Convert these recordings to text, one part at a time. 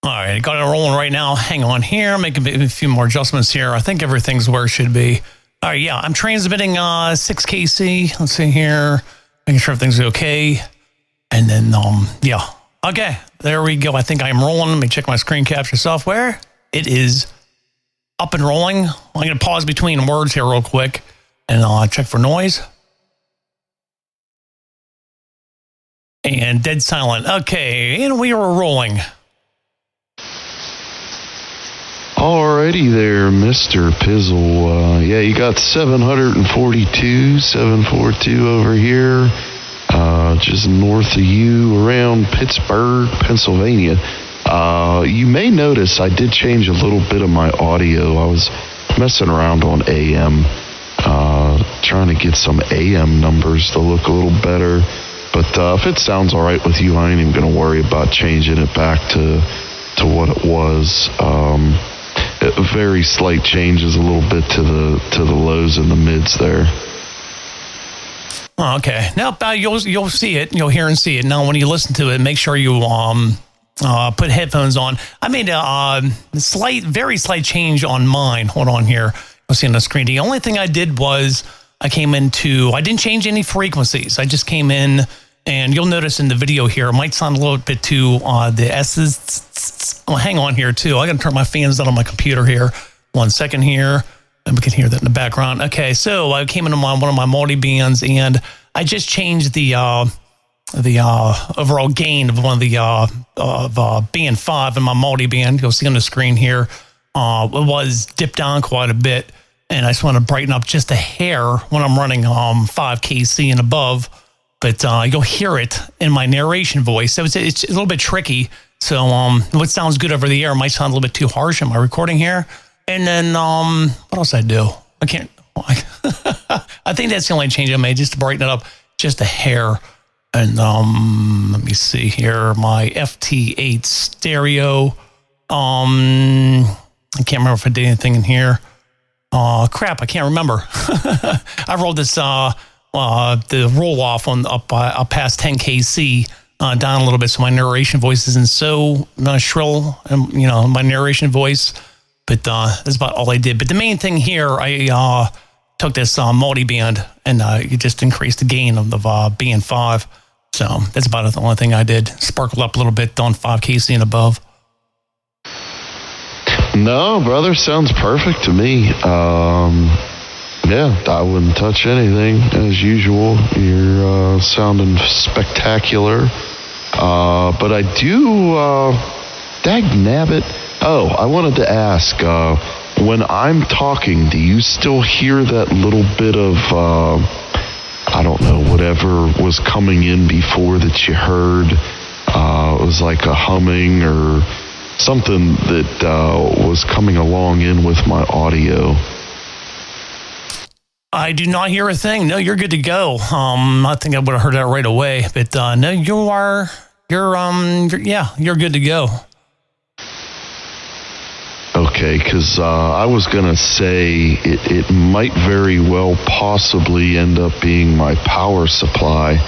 All right, got it rolling right now. Hang on here, make a few more adjustments here. I think everything's where it should be. All right, yeah, I'm transmitting 6KC. Let's see here, making sure everything's okay. And then, yeah, okay, there we go. I think I'm rolling. Let me check my screen capture software. It is up and rolling. I'm going to pause between words here real quick and check for noise. And dead silent. Okay, and we are rolling. Alrighty there, Mr. Pizzle. Yeah, you got 742 over here, just north of you around Pittsburgh, Pennsylvania. You may notice I did change a little bit of my audio. I was messing around on AM, trying to get some AM numbers to look a little better. But if it sounds all right with you, I ain't even going to worry about changing it back to what it was. Very slight changes a little bit to the lows and the mids there. Oh, okay. Now you'll see it. You'll hear and see it. Now, when you listen to it, make sure you put headphones on. I made a very slight change on mine. Hold on here. You'll see on the screen. The only thing I did was I didn't change any frequencies. I just came in, and you'll notice in the video here, it might sound a little bit too, the S's. Oh, hang on here, too. I got to turn my fans down on my computer here. 1 second here. And we can hear that in the background. Okay, so I came into one of my multi-bands, and I just changed the overall gain of one of the band 5 in my multi-band. You'll see on the screen here. It was dipped down quite a bit, and I just want to brighten up just a hair when I'm running 5KC and above. But you'll hear it in my narration voice. So it's a little bit tricky. So what sounds good over the air might sound a little bit too harsh in my recording here. And then what else I do? I can't. I think that's the only change I made, just to brighten it up just a hair. And let me see here, my FT8 stereo. I can't remember if I did anything in here. Crap, I can't remember. I rolled this the roll off on up past 10KC. Down a little bit, so my narration voice isn't so shrill, and my narration voice. But that's about all I did. But the main thing here, I took this multi-band and you just increased the gain of the band 5. So that's about the only thing I did. Sparkled up a little bit on 5KC and above. No, brother, sounds perfect to me. Yeah, I wouldn't touch anything as usual. You're sounding spectacular. But I do, dag nabbit. Oh, I wanted to ask, when I'm talking, do you still hear that little bit of, I don't know, whatever was coming in before that you heard? It was like a humming or something that was coming along in with my audio. I do not hear a thing. No, you're good to go. I think I would have heard that right away. But no, you're good to go. Okay, because I was gonna say it might very well possibly end up being my power supply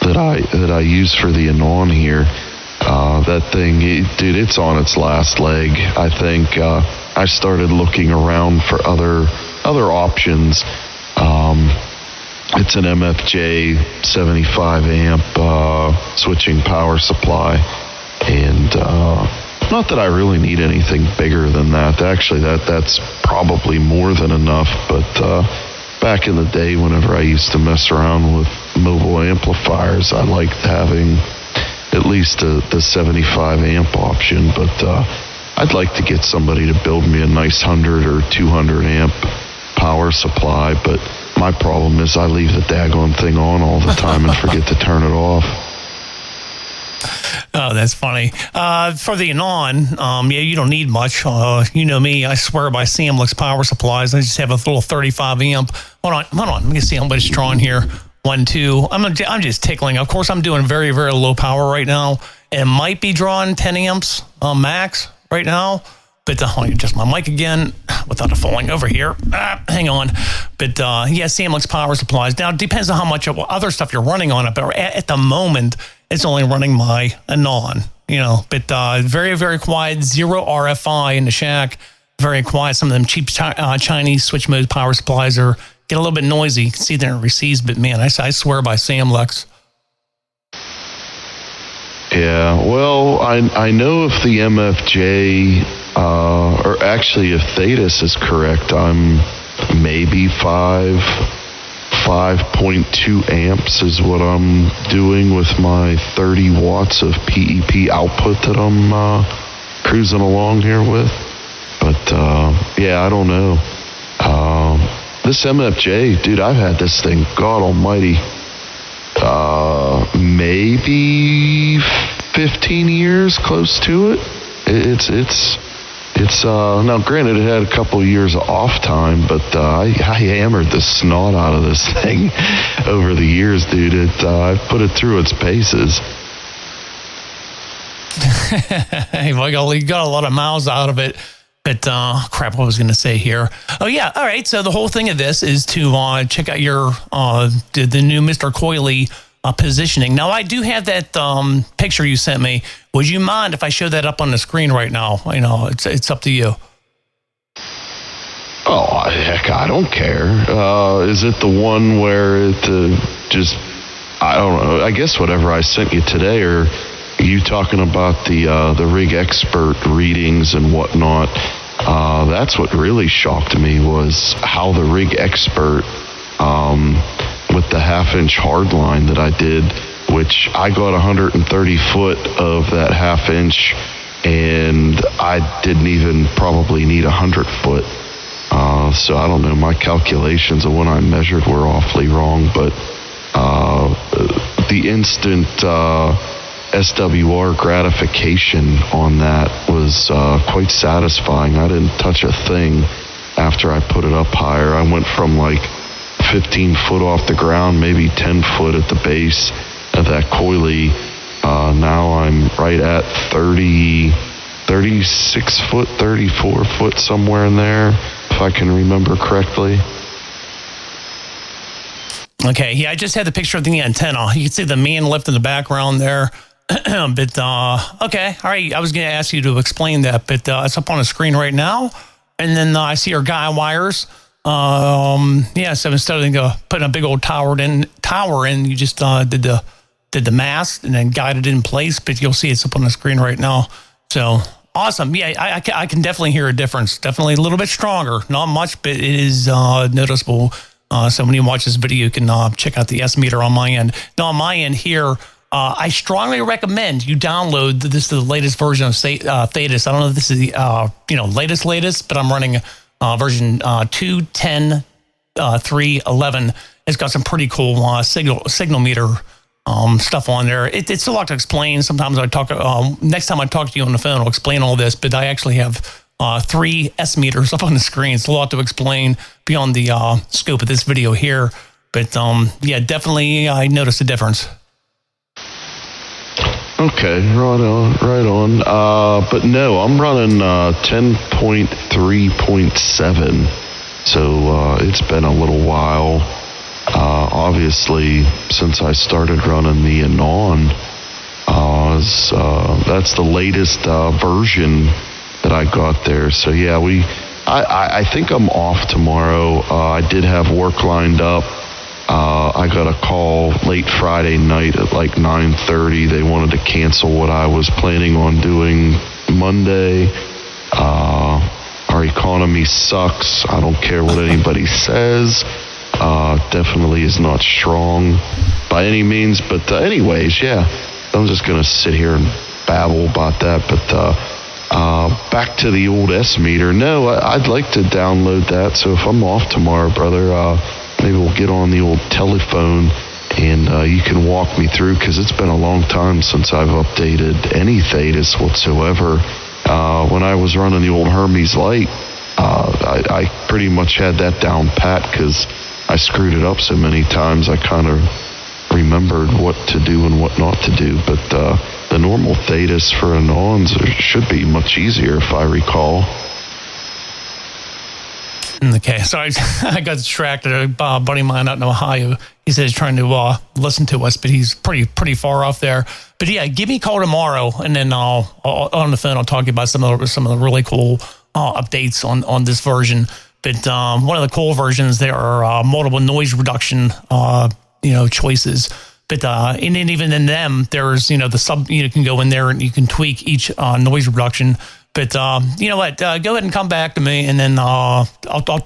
that I use for the Anon here. That thing, dude, it's on its last leg. I think I started looking around for other options. It's an MFJ 75 amp switching power supply, and not that I really need anything bigger than that. Actually, that's probably more than enough. But back in the day, whenever I used to mess around with mobile amplifiers, I liked having at least the 75 amp option. But I'd like to get somebody to build me a nice 100 or 200 amp power supply, but my problem is I leave the daggone thing on all the time and forget to turn it off. Oh, that's funny. For the Anon, yeah, you don't need much. You know me, I swear by Samlex power supplies. I just have a little 35 amp. Hold on. Let me see how much it's drawing here. 1, 2. I'm just tickling. Of course, I'm doing very, very low power right now. It might be drawing 10 amps max right now. But just my mic again without it falling over here. Hang on. But yeah, Samlex power supplies. Now, it depends on how much other stuff you're running on it. But at the moment, it's only running my Anon. but very, very quiet, zero RFI in the shack, very quiet. Some of them cheap Chinese switch mode power supplies get a little bit noisy. You can see there it receives, but man, I swear by Samlex. Yeah, well, I know if the MFJ, or actually if Thetis is correct, I'm maybe 5.2 amps is what I'm doing with my 30 watts of PEP output that I'm cruising along here with. But, yeah, I don't know. This MFJ, dude, I've had this thing, God almighty, maybe 15 years, close to it. It's now granted it had a couple of years of off time, but I hammered the snot out of this thing over the years, dude. I've put it through its paces. Well, you got a lot of miles out of it. But crap, what was going to say here? Oh, yeah. All right. So the whole thing of this is to check out your the new Mr. Coily positioning. Now, I do have that picture you sent me. Would you mind if I show that up on the screen right now? It's up to you. Oh, heck, I don't care. Is it the one where it I don't know. I guess whatever I sent you today, or you talking about the Rig Expert readings and whatnot? That's what really shocked me, was how the Rig Expert, with the half-inch hardline that I did, which I got 130 foot of that half-inch, and I didn't even probably need 100 foot. So I don't know, my calculations of when I measured were awfully wrong, but the instant SWR gratification on that was quite satisfying. I didn't touch a thing after I put it up higher. I went from like 15 foot off the ground, maybe 10 foot at the base of that coily. Now I'm right at 36 foot, 34 foot, somewhere in there, if I can remember correctly. Okay, yeah, I just had the picture of the antenna. You can see the man lift in the background there. But, okay, all right, I was going to ask you to explain that, but it's up on the screen right now. And then I see our guy wires. Yeah, so instead of putting a big old tower in, you just did the mast and then guided it in place, but you'll see it's up on the screen right now. So awesome. Yeah, I can definitely hear a difference. Definitely a little bit stronger. Not much, but it is noticeable. So when you watch this video, you can check out the S meter on my end. Now on my end here, I strongly recommend you download this is the latest version of Thetis. I don't know if this is the latest, but I'm running version 2.10.3.11. It's got some pretty cool signal meter stuff on there. It's a lot to explain. Sometimes next time I talk to you on the phone, I'll explain all this, but I actually have 3 S meters up on the screen. It's a lot to explain beyond the scope of this video here. But yeah, definitely I noticed a difference. Okay, right on. But no, I'm running 10.3.7, so it's been a little while. Obviously, since I started running the Anon, that's the latest version that I got there. So yeah, I think I'm off tomorrow. I did have work lined up. I got a call late Friday night at like 9:30. They wanted to cancel what I was planning on doing Monday. Our economy sucks. I don't care what anybody says. Definitely is not strong by any means. But anyways, yeah, I'm just going to sit here and babble about that. But back to the old S meter. No, I'd like to download that. So if I'm off tomorrow, brother, maybe we'll get on the old telephone and you can walk me through, because it's been a long time since I've updated any Thetis whatsoever. When I was running the old Hermes Lite, I pretty much had that down pat because I screwed it up so many times. I kind of remembered what to do and what not to do. But the normal Thetis for Anons should be much easier, if I recall. Okay, so I got distracted. A buddy of mine out in Ohio, he said he's trying to listen to us, but he's pretty far off there. But yeah, give me a call tomorrow, and then I'll on the phone I'll talk to you about some of the really cool updates on this version. But one of the cool versions, there are multiple noise reduction choices. But and then even in them, there's the sub. You can go in there and you can tweak each noise reduction. But you know what? Go ahead and come back to me, and then I'll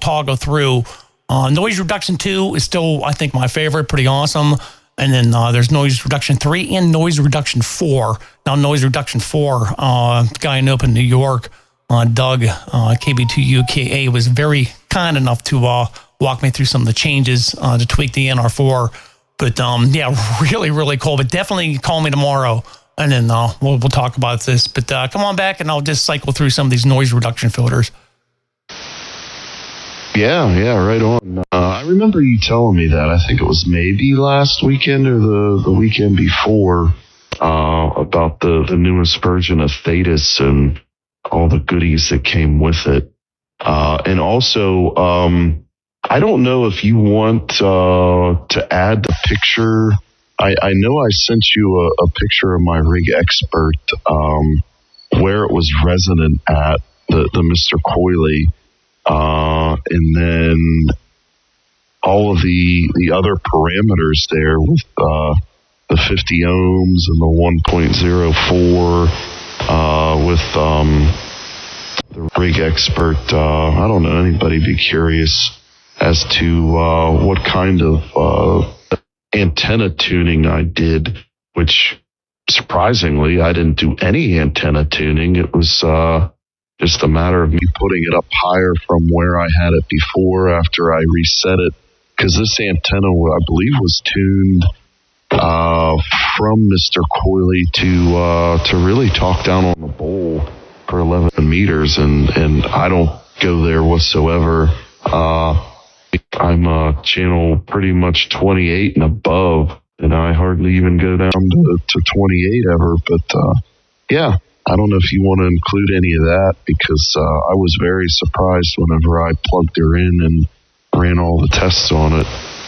toggle through. Noise reduction 2 is still, I think, my favorite. Pretty awesome. And then there's noise reduction 3 and noise reduction 4. Now, noise reduction 4, the guy in New York, Doug, KB2UKA, was very kind enough to walk me through some of the changes to tweak the NR4. But yeah, really, really cool. But definitely call me tomorrow. And then we'll talk about this. But come on back, and I'll just cycle through some of these noise reduction filters. Yeah, right on. I remember you telling me that. I think it was maybe last weekend or the weekend before about the newest version of Thetis and all the goodies that came with it. And also, I don't know if you want to add the picture. I know I sent you a picture of my rig expert where it was resonant at, the Mr. Coily, and then all of the other parameters there with the 50 ohms and the 1.04 with the rig expert. I don't know, anybody be curious as to what kind of antenna tuning I did, which surprisingly I didn't do any antenna tuning. It was just a matter of me putting it up higher from where I had it before after I reset it, because this antenna, I believe, was tuned from Mr. Coily to really talk down on the bowl for 11 meters, and I don't go there whatsoever. I'm channel pretty much 28 and above, and I hardly even go down to 28 ever. But yeah, I don't know if you want to include any of that, because I was very surprised whenever I plugged her in and ran all the tests on it,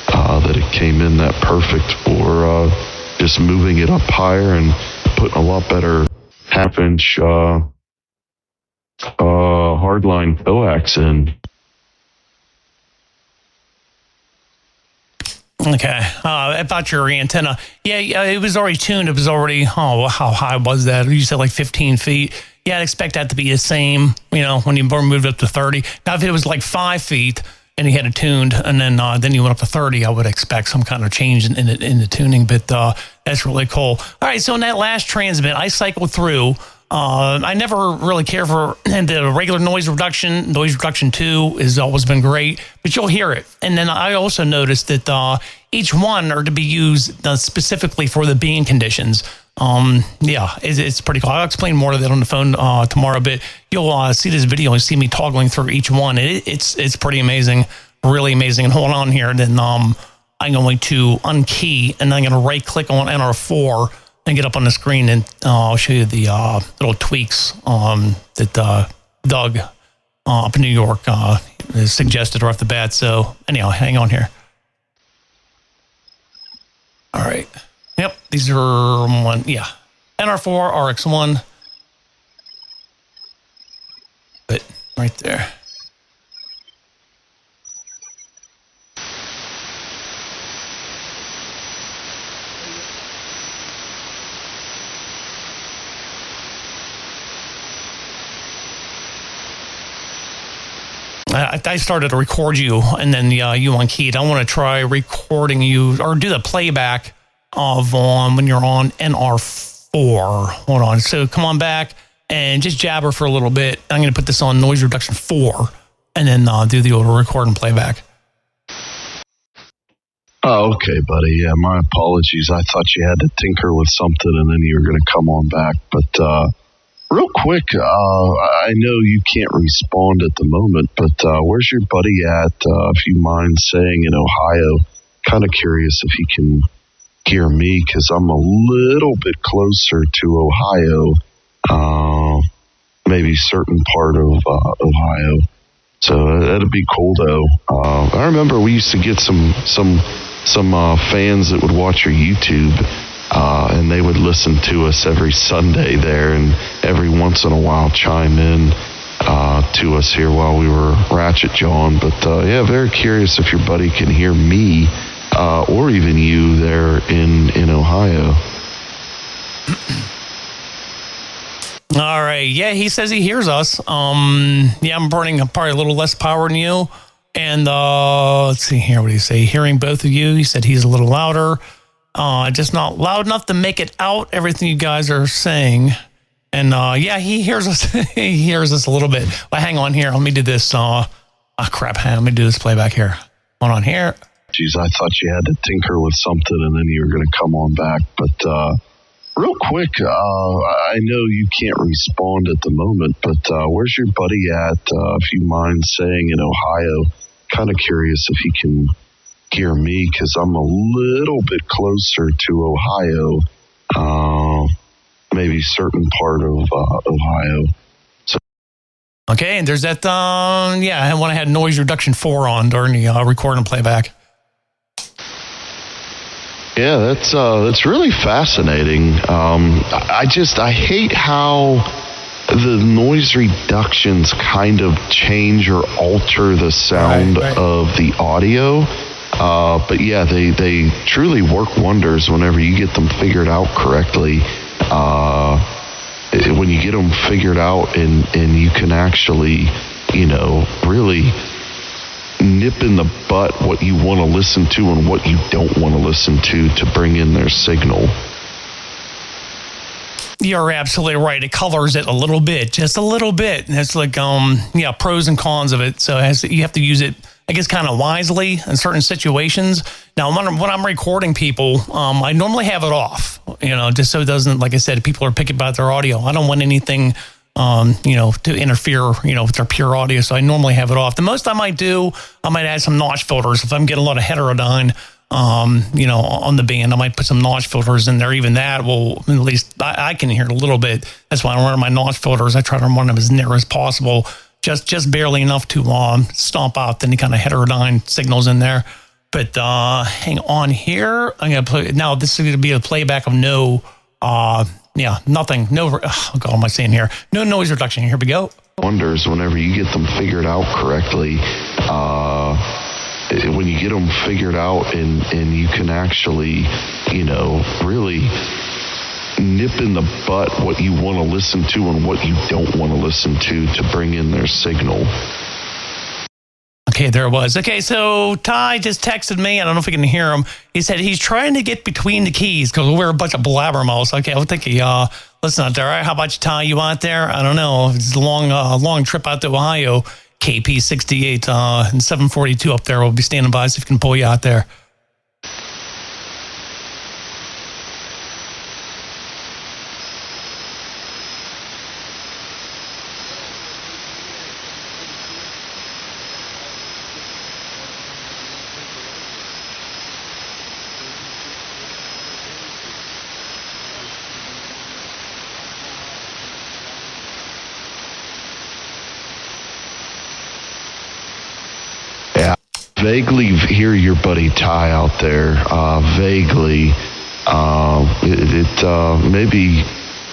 that it came in that perfect for just moving it up higher and putting a lot better half-inch hardline coax in. Okay. About your antenna. Yeah, it was already tuned. It was already, how high was that? You said like 15 feet. Yeah, I'd expect that to be the same, when you moved up to 30. Now, if it was like 5 feet and you had it tuned and then you went up to 30, I would expect some kind of change in the tuning. But that's really cool. All right, so in that last transmit, I cycled through. I never really care for the regular noise reduction. Noise reduction 2 has always been great, but you'll hear it. And then I also noticed that each one are to be used specifically for the being conditions. Yeah, it's pretty cool. I'll explain more of that on the phone tomorrow, but you'll see this video and see me toggling through each one. It's pretty amazing, really amazing. And hold on here, then I'm going to unkey, and I'm going to right click on NR4 and get up on the screen, and I'll show you the little tweaks that Doug up in New York suggested right off the bat. So anyhow, hang on here. All right. Yep, these are NR4, RX1. But right there. I started to record you, and then you unkeyed. I want to try recording you, or do the playback of when you're on NR4. Hold on. So come on back and just jabber for a little bit. I'm going to put this on noise reduction 4, and then do the auto record and playback. Oh, okay, buddy. Yeah, my apologies. I thought you had to tinker with something, and then you were going to come on back. But real quick, I know you can't respond at the moment, but where's your buddy at, if you mind saying, in Ohio? Kind of curious if he can hear me, because I'm a little bit closer to Ohio, maybe certain part of Ohio. So that'd be cool, though. I remember we used to get some fans that would watch your YouTube, and they would listen to us every Sunday there, and every once in a while chime in to us here while we were ratchet jawing. But yeah, very curious if your buddy can hear me, or even you there in Ohio. All right. Yeah, he says he hears us. Yeah, I'm burning probably a little less power than you. And let's see here. What do you say? Hearing both of you. He said he's a little louder. Just not loud enough to make it out, everything you guys are saying. And yeah, he hears us. He hears us a little bit. But hang on here. Let me do this. Crap. Let me do this playback here. Hold on here. Geez, I thought you had to tinker with something and then you were going to come on back. But real quick, I know you can't respond at the moment, but where's your buddy at, if you mind saying, in Ohio? Kind of curious if he can hear me, because I'm a little bit closer to Ohio, maybe certain part of Ohio. So. Okay, and there's that, yeah, when I had noise reduction 4 on during the recording playback. Yeah, that's really fascinating. I hate how the noise reductions kind of change or alter the sound of the audio. But yeah, they truly work wonders whenever you get them figured out correctly. When you get them figured out and you can actually, really nip in the butt what you want to listen to and what you don't want to listen to bring in their signal. You're absolutely right. It colors it a little bit, just a little bit. And it's like, yeah, pros and cons of it. So you have to use it, I guess, kind of wisely in certain situations. Now, when I'm recording people, I normally have it off, just so it doesn't, like I said, people are picking about their audio. I don't want anything to interfere, with their pure audio. So I normally have it off. The most I might do, I might add some notch filters. If I'm getting a lot of heterodyne, on the band, I might put some notch filters in there. Even that will, at least I can hear it a little bit. That's why I'm running my notch filters. I try to run them as near as possible, just barely enough to stomp out any kind of heterodyne signals in there. But hang on here. I'm going to play. Now, this is going to be a playback of nothing. No, what am I saying here? No noise reduction. Here we go. Wonders whenever you get them figured out correctly. When you get them figured out and you can actually, really nip in the butt what you want to listen to and what you don't want to listen to bring in their signal. Okay, there it was. Okay, so Ty just texted me. I don't know if we can hear him. He said he's trying to get between the keys because we're a bunch of blabbermouths. Okay, I think he listen out there. All right, how about you, Ty? You out there? I don't know. It's a long trip out to Ohio. KP 68 and 742 up there. We'll be standing by, see if we can pull you out there. Vaguely hear your buddy Ty out there. Vaguely. Maybe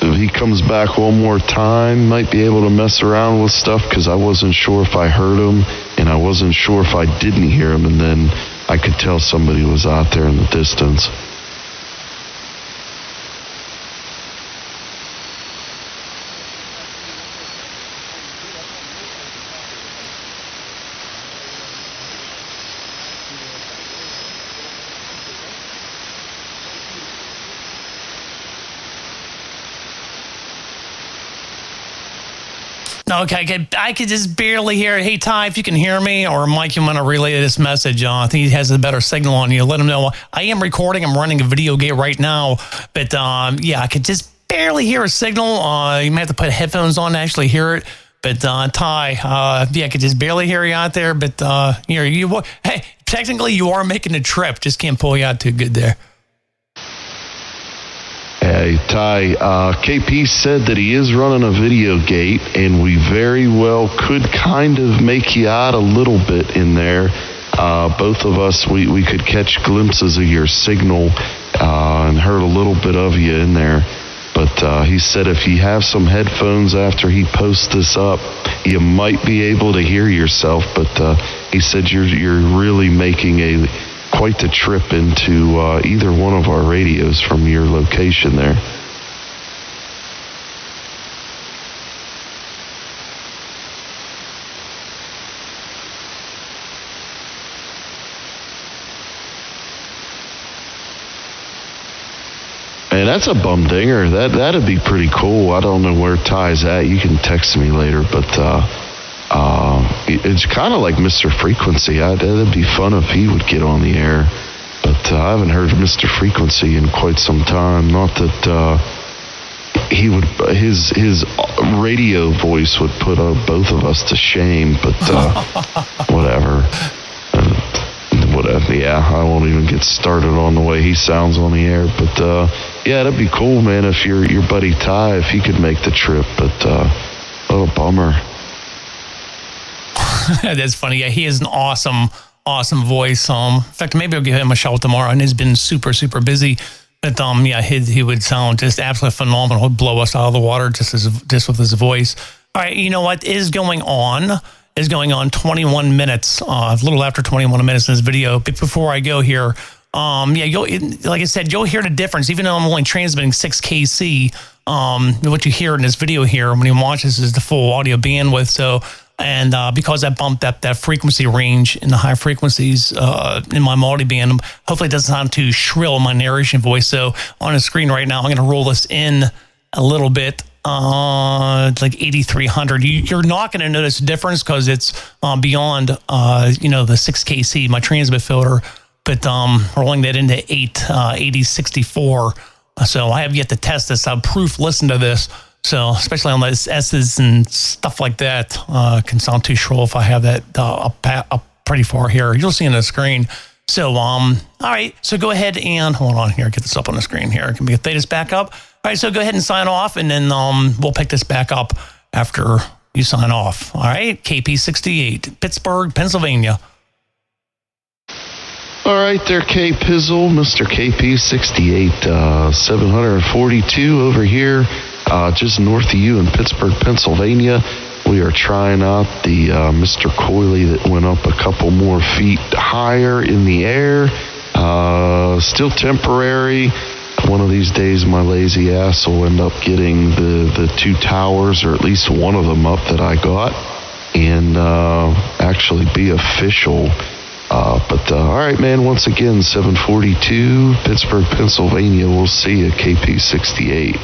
if he comes back one more time, might be able to mess around with stuff, because I wasn't sure if I heard him and I wasn't sure if I didn't hear him, and then I could tell somebody was out there in the distance. Okay, I could just barely hear it. Hey, Ty, if you can hear me, or Mike, you want to relay this message. I think he has a better signal on you. Let him know. I am recording. I'm running a video gate right now. But, yeah, I could just barely hear a signal. You might have to put headphones on to actually hear it. But, Ty, yeah, I could just barely hear you out there. But, hey, technically you are making a trip. Just can't pull you out too good there. Yeah, Okay, Ty, KP said that he is running a video gate, and we very well could kind of make you out a little bit in there. Both of us, we could catch glimpses of your signal and heard a little bit of you in there. But he said if you have some headphones after he posts this up, you might be able to hear yourself. But he said you're really making quite the trip into either one of our radios from your location there. Man, that's a bum dinger. That'd be pretty cool. I don't know where Ty's at. You can text me later, but it's kind of like Mr. Frequency. That'd be fun if he would get on the air. But I haven't heard Mr. Frequency in quite some time. Not that he would. His radio voice would put both of us to shame. But whatever. Whatever. Yeah, I won't even get started on the way he sounds on the air. But yeah, that'd be cool, man. If your buddy Ty, if he could make the trip. But what a bummer. That's funny. Yeah, he has an awesome voice. In fact, maybe I'll give him a shout tomorrow. And he's been super busy. But yeah, he would sound just absolutely phenomenal. He'd blow us out of the water just with his voice. All right, you know what is going on? 21 minutes, a little after 21 minutes in this video. But before I go here, like I said, you'll hear the difference. Even though I'm only transmitting 6 KC, what you hear in this video here when you watch this is the full audio bandwidth. So, and because I bumped that frequency range in the high frequencies in my multi-band, hopefully it doesn't sound too shrill in my narration voice. So on the screen right now, I'm going to roll this in a little bit. It's like 8,300. You're not going to notice a difference because it's beyond, the 6 KC, my transmit filter, but rolling that into 8064. So I have yet to test this. I'll proof listen to this. So especially on those S's and stuff like that, can sound too shrill if I have that up pretty far here. You'll see on the screen. So, all right. So go ahead and hold on here. Get this up on the screen here. Can we get this back up? All right, so go ahead and sign off, and then we'll pick this back up after you sign off. All right, KP68, Pittsburgh, Pennsylvania. All right there, K Pizzle, Mr. KP68, 742 over here, just north of you in Pittsburgh, Pennsylvania. We are trying out the Mr. Coily that went up a couple more feet higher in the air. Still temporary. One of these days, my lazy ass will end up getting the 2 towers, or at least one of them up that I got, and actually be official. But all right, man, once again, 742, Pittsburgh, Pennsylvania. We'll see you, KP68.